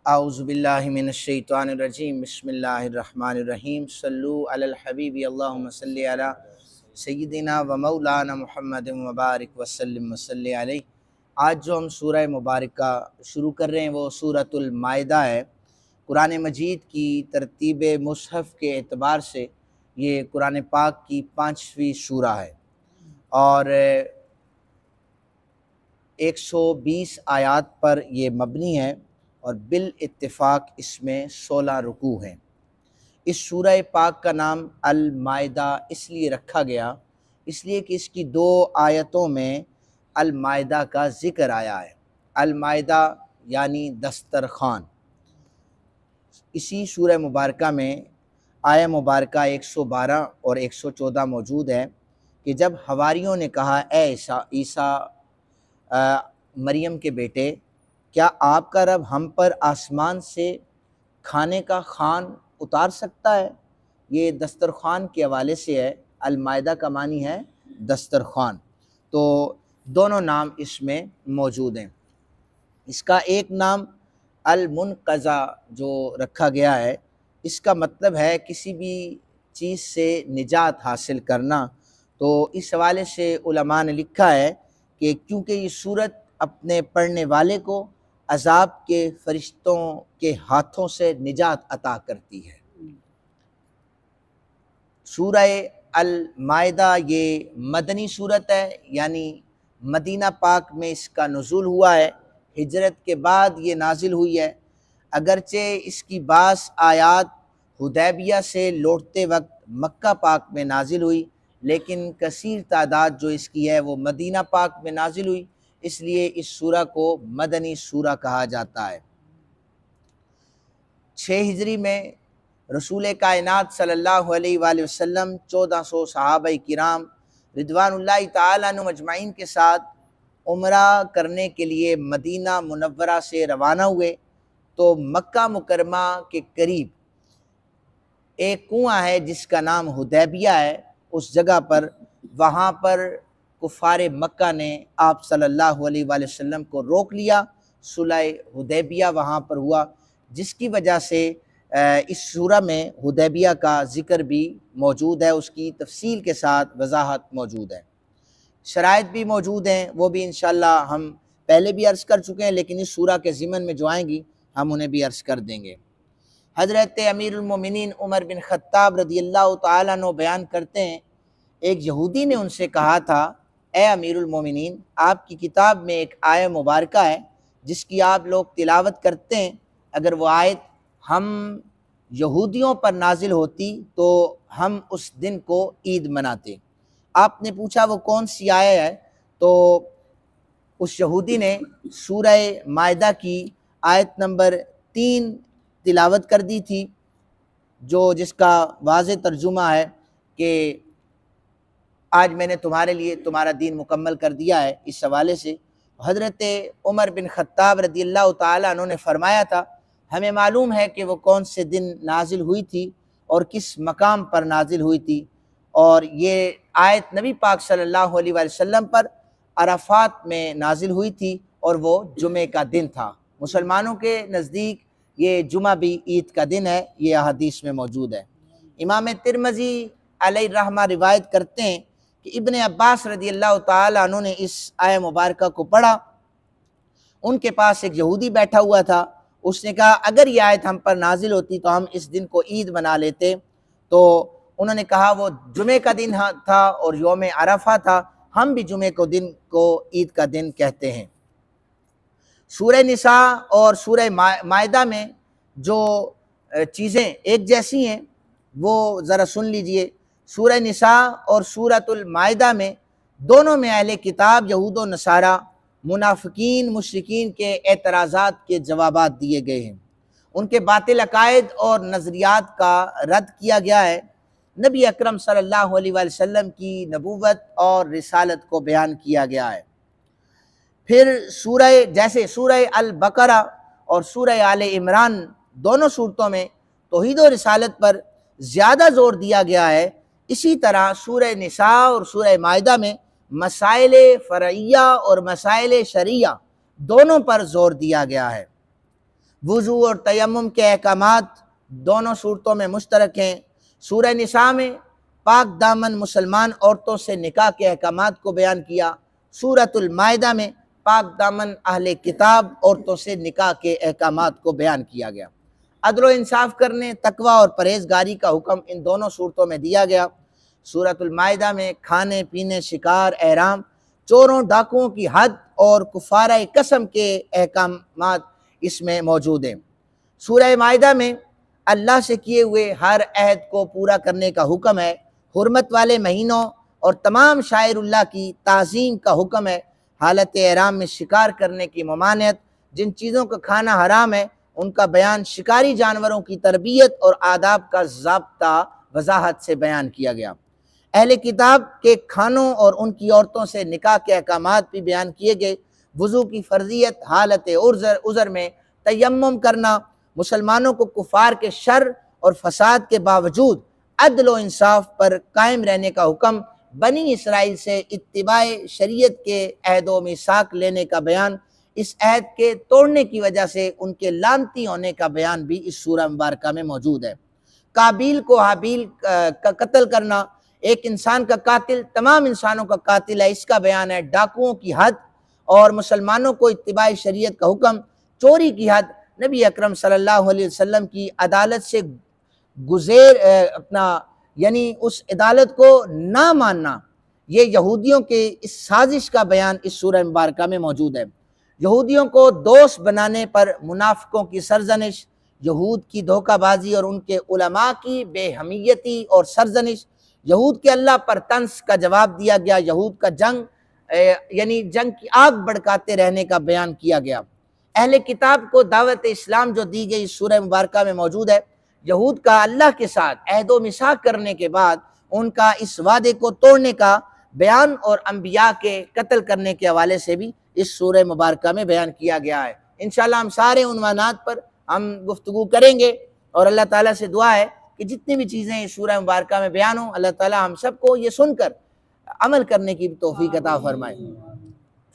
اعوذ باللہ من الشیطان الرجیم بسم اللہ الرحمن الرحیم صلو علی الحبیب اللہم صلی علی سیدنا و مولانا محمد مبارک وسلم وصلی علیہ۔ آج جو ہم سورہ مبارکہ شروع کر رہے ہیں وہ سورۃ المائدہ ہے۔ قرآن مجید کی ترتیب مصحف کے اعتبار سے یہ قرآن پاک کی 5ویں سورہ ہے اور 120 آیات پر یہ مبنی ہے اور بالاتفاق اس میں 16 رکوع ہیں۔ اس سورہ پاک کا نام المائدہ اس لیے رکھا گیا اس لیے کہ اس کی 2 آیتوں میں المائدہ کا ذکر آیا ہے۔ المائدہ یعنی دسترخوان۔ اسی سورہ مبارکہ میں آیہ مبارکہ 112 اور 114 موجود ہے کہ جب حواریوں نے کہا اے عیسیٰ مریم کے بیٹے، کیا آپ کا رب ہم پر آسمان سے کھانے کا خوان اتار سکتا ہے؟ یہ دسترخوان کے حوالے سے ہے۔ المائدہ کا معنی ہے دسترخوان، تو دونوں نام اس میں موجود ہیں۔ اس کا ایک نام المنقذہ جو رکھا گیا ہے، اس کا مطلب ہے کسی بھی چیز سے نجات حاصل کرنا۔ تو اس حوالے سے علماء نے لکھا ہے کہ کیونکہ یہ سورت اپنے پڑھنے والے کو عذاب کے فرشتوں کے ہاتھوں سے نجات عطا کرتی ہے۔ سورہ المائدہ یہ مدنی سورت ہے، یعنی مدینہ پاک میں اس کا نزول ہوا ہے، ہجرت کے بعد یہ نازل ہوئی ہے۔ اگرچہ اس کی بعض آیات حدیبیہ سے لوٹتے وقت مکہ پاک میں نازل ہوئی، لیکن کثیر تعداد جو اس کی ہے وہ مدینہ پاک میں نازل ہوئی، اس لیے اس سورہ کو مدنی سورہ کہا جاتا ہے۔ 6 ہجری میں رسول کائنات صلی اللہ علیہ وآلہ وسلم 1400 صحابہ کرام رضوان اللہ تعالیٰ عنہم اجمعین کے ساتھ عمرہ کرنے کے لیے مدینہ منورہ سے روانہ ہوئے تو مکہ مکرمہ کے قریب ایک کنواں ہے جس کا نام حدیبیہ ہے، اس جگہ پر وہاں پر کفار مکہ نے آپ صلی اللہ علیہ وآلہ وسلم کو روک لیا۔ صلح حدیبیہ وہاں پر ہوا، جس کی وجہ سے اس سورہ میں حدیبیہ کا ذکر بھی موجود ہے، اس کی تفصیل کے ساتھ وضاحت موجود ہے، شرائط بھی موجود ہیں، وہ بھی انشاءاللہ ہم پہلے بھی عرض کر چکے ہیں، لیکن اس سورہ کے ضمن میں جو آئیں گی ہم انہیں بھی عرض کر دیں گے۔ حضرت امیر المومنین عمر بن خطاب رضی اللہ تعالیٰ عنہ بیان کرتے ہیں، ایک یہودی نے ان سے کہا تھا اے امیر المومنین، آپ کی کتاب میں ایک آیہ مبارکہ ہے جس کی آپ لوگ تلاوت کرتے ہیں، اگر وہ آیت ہم یہودیوں پر نازل ہوتی تو ہم اس دن کو عید مناتے۔ آپ نے پوچھا وہ کون سی آیہ ہے؟ تو اس یہودی نے سورہ مائدہ کی آیت نمبر 3 تلاوت کر دی تھی، جس کا واضح ترجمہ ہے کہ آج میں نے تمہارے لیے تمہارا دین مکمل کر دیا ہے۔ اس حوالے سے حضرت عمر بن خطاب رضی اللہ تعالیٰ عنہ نے فرمایا تھا ہمیں معلوم ہے کہ وہ کون سے دن نازل ہوئی تھی اور کس مقام پر نازل ہوئی تھی، اور یہ آیت نبی پاک صلی اللہ علیہ وآلہ وسلم پر عرفات میں نازل ہوئی تھی اور وہ جمعہ کا دن تھا۔ مسلمانوں کے نزدیک یہ جمعہ بھی عید کا دن ہے، یہ احادیث میں موجود ہے۔ امام ترمذی علیہ الرحمہ روایت کرتے ہیں کہ ابن عباس رضی اللہ تعالیٰ عنہ نے اس آیہ مبارکہ کو پڑھا، ان کے پاس ایک یہودی بیٹھا ہوا تھا، اس نے کہا اگر یہ آیت ہم پر نازل ہوتی تو ہم اس دن کو عید بنا لیتے، تو انہوں نے کہا وہ جمعہ کا دن تھا اور یوم عرفہ تھا، ہم بھی جمعہ کو دن کو عید کا دن کہتے ہیں۔ سورہ نساء اور سورہ مائدہ میں جو چیزیں ایک جیسی ہیں وہ ذرا سن لیجئے۔ سورہ نساء اور سورۃ المائدہ میں دونوں میں اہل کتاب یہود و نصارہ منافقین مشرکین کے اعتراضات کے جوابات دیے گئے ہیں، ان کے باطل عقائد اور نظریات کا رد کیا گیا ہے، نبی اکرم صلی اللہ علیہ وآلہ وسلم کی نبوت اور رسالت کو بیان کیا گیا ہے۔ پھر سورہ البقرہ اور سورہ آل عمران دونوں صورتوں میں توحید و رسالت پر زیادہ زور دیا گیا ہے، اسی طرح سورہ نساء اور سورہ مائدہ میں مسائل فرعیہ اور مسائل شرعیہ دونوں پر زور دیا گیا ہے۔ وضو اور تیمم کے احکامات دونوں صورتوں میں مشترک ہیں۔ سورہ نساء میں پاک دامن مسلمان عورتوں سے نکاح کے احکامات کو بیان کیا۔ سورۃ المائدہ میں پاک دامن اہل کتاب عورتوں سے نکاح کے احکامات کو بیان کیا گیا۔ عدل و انصاف کرنے، تقوی اور پرہیزگاری کا حکم ان دونوں صورتوں میں دیا گیا۔ سورۃ المائدہ میں کھانے پینے، شکار، احرام، چوروں ڈاکوؤں کی حد اور کفارہ قسم کے احکامات اس میں موجود ہیں۔ سورہ مائدہ میں اللہ سے کیے ہوئے ہر عہد کو پورا کرنے کا حکم ہے۔ حرمت والے مہینوں اور تمام شاعر اللہ کی تعظیم کا حکم ہے۔ حالت احرام میں شکار کرنے کی ممانعت، جن چیزوں کا کھانا حرام ہے ان کا بیان، شکاری جانوروں کی تربیت اور آداب کا ضابطہ وضاحت سے بیان کیا گیا۔ اہل کتاب کے کھانوں اور ان کی عورتوں سے نکاح کے احکامات بھی بیان کیے گئے۔ وضو کی فرضیت، حالت عذر میں تیمم کرنا، مسلمانوں کو کفار کے شر اور فساد کے باوجود عدل و انصاف پر قائم رہنے کا حکم، بنی اسرائیل سے اتباع شریعت کے عہد و میثاق لینے کا بیان، اس عہد کے توڑنے کی وجہ سے ان کے لعنتی ہونے کا بیان بھی اس سورہ مبارکہ میں موجود ہے۔ قابیل کو حابیل کا قتل کرنا، ایک انسان کا قاتل تمام انسانوں کا قاتل ہے، اس کا بیان ہے۔ ڈاکوؤں کی حد اور مسلمانوں کو اتباع شریعت کا حکم، چوری کی حد، نبی اکرم صلی اللہ علیہ وسلم کی عدالت سے یعنی اس عدالت کو نہ ماننا، یہ یہودیوں کے اس سازش کا بیان اس سورہ مبارکہ میں موجود ہے۔ یہودیوں کو دوست بنانے پر منافقوں کی سرزنش، یہود کی دھوکہ بازی اور ان کے علماء کی بے حمیتی اور سرزنش، یہود کے اللہ پر طنز کا جواب دیا گیا، یہود کا جنگ کی آگ بھڑکاتے رہنے کا بیان کیا گیا۔ اہل کتاب کو دعوت اسلام جو دی گئی سورہ مبارکہ میں موجود ہے۔ یہود کا اللہ کے ساتھ عہد و میثاق کرنے کے بعد ان کا اس وعدے کو توڑنے کا بیان اور انبیاء کے قتل کرنے کے حوالے سے بھی اس سورہ مبارکہ میں بیان کیا گیا ہے۔ انشاءاللہ ہم سارے عنوانات پر ہم گفتگو کریں گے، اور اللہ تعالیٰ سے دعا ہے کہ جتنی بھی چیزیں اس سورہ مبارکہ میں بیان ہوں، اللہ تعالیٰ ہم سب کو یہ سن کر عمل کرنے کی توفیق عطا فرمائے۔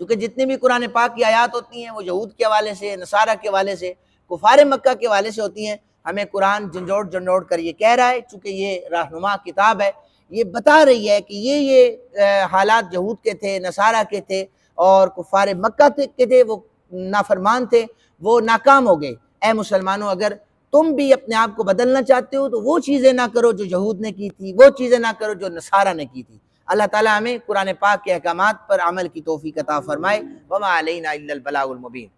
کیونکہ جتنی بھی قرآن پاک کی آیات ہوتی ہیں وہ یہود کے حوالے سے، نصارہ کے حوالے سے، کفار مکہ کے حوالے سے ہوتی ہیں۔ ہمیں قرآن جھنجھوڑ کر یہ کہہ رہا ہے، چونکہ یہ رہنما کتاب ہے، یہ بتا رہی ہے کہ یہ حالات یہود کے تھے، نصارہ کے تھے اور کفار مکہ کے تھے، وہ نافرمان تھے، وہ ناکام ہو گئے۔ اے مسلمانوں، اگر تم بھی اپنے آپ کو بدلنا چاہتے ہو تو وہ چیزیں نہ کرو جو یہود نے کی تھی، وہ چیزیں نہ کرو جو نصارہ نے کی تھی۔ اللہ تعالیٰ ہمیں قرآن پاک کے احکامات پر عمل کی توفیق عطا فرمائے۔ وما علینا الا البلاغ المبین۔